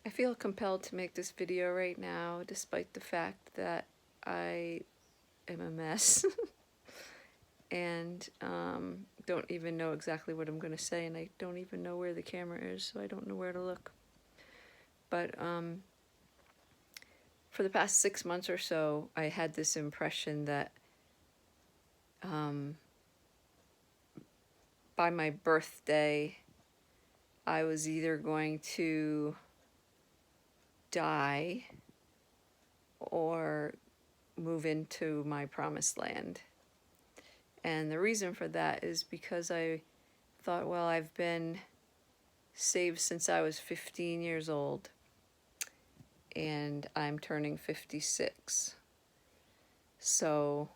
I feel compelled to make this video right now, despite the fact that I am a mess and don't even know exactly what I'm going to say, and I don't even know where the camera is, so I don't know where to look. But for the past 6 months or so, I had this impression that by my birthday, I was either going to die or move into my promised land. And the reason for that is because I thought, well, I've been saved since I was 15 years old, and I'm turning 56. So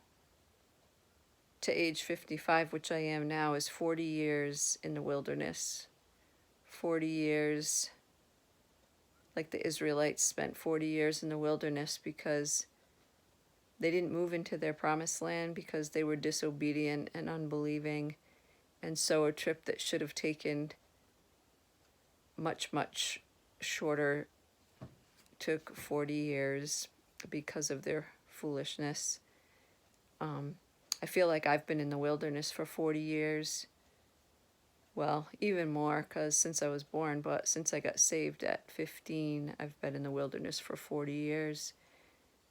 to age 55, which I am now, is 40 years in the wilderness. 40 years, like the Israelites spent 40 years in the wilderness because they didn't move into their promised land because they were disobedient and unbelieving. And so a trip that should have taken much, much shorter took 40 years because of their foolishness. I feel like I've been in the wilderness for 40 years. Well, even more, because since I was born, but since I got saved at 15, I've been in the wilderness for 40 years.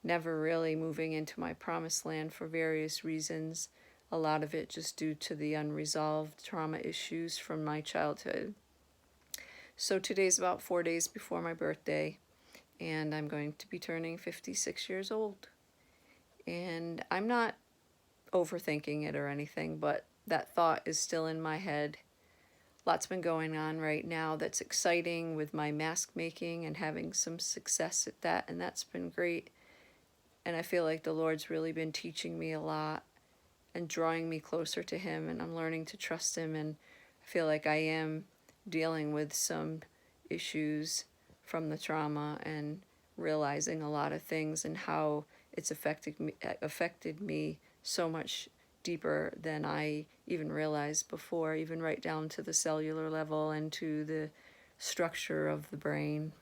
Never really moving into my promised land for various reasons. A lot of it just due to the unresolved trauma issues from my childhood. So today's about 4 days before my birthday, and I'm going to be turning 56 years old. And I'm not overthinking it or anything, but that thought is still in my head. Lots been going on right now that's exciting with my mask making and having some success at that, and that's been great. And I feel like the Lord's really been teaching me a lot and drawing me closer to Him, and I'm learning to trust Him, and I feel like I am dealing with some issues from the trauma and realizing a lot of things and how it's affected me so much deeper than I even realized before, even right down to the cellular level and to the structure of the brain.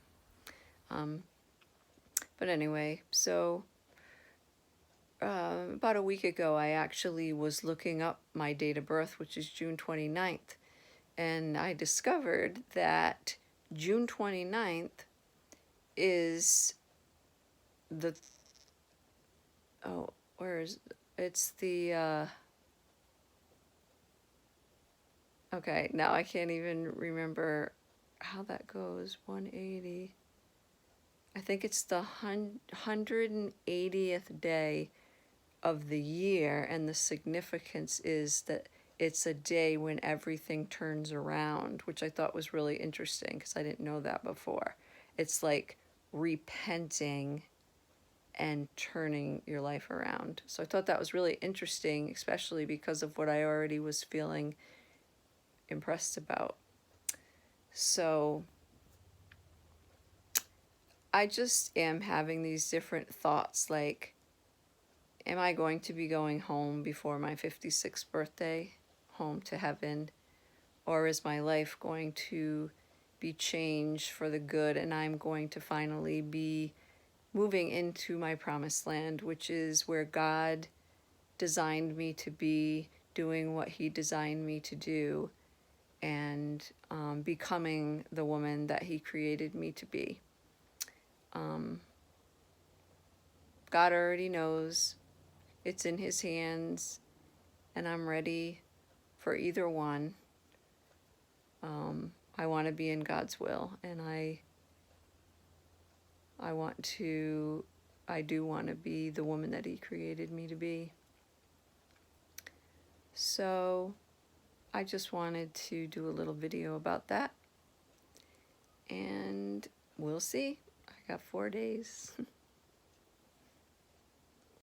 But anyway, so about a week ago, I actually was looking up my date of birth, which is June 29th, and I discovered that June 29th is the, it's the, okay, now I can't even remember how that goes, 180. I think it's the 180th day of the year, and the significance is that it's a day when everything turns around, which I thought was really interesting because I didn't know that before. It's like repenting and turning your life around. So I thought that was really interesting, especially because of what I already was feeling impressed about. So I just am having these different thoughts, like, am I going to be going home before my 56th birthday, home to heaven? Or is my life going to be changed for the good, and I'm going to finally be moving into my promised land, which is where God designed me to be, doing what He designed me to do, and becoming the woman that He created me to be. God already knows. It's in His hands, and I'm ready for either one. I want to be in God's will, and I do want to be the woman that He created me to be. So I just wanted to do a little video about that, and we'll see. I got 4 days.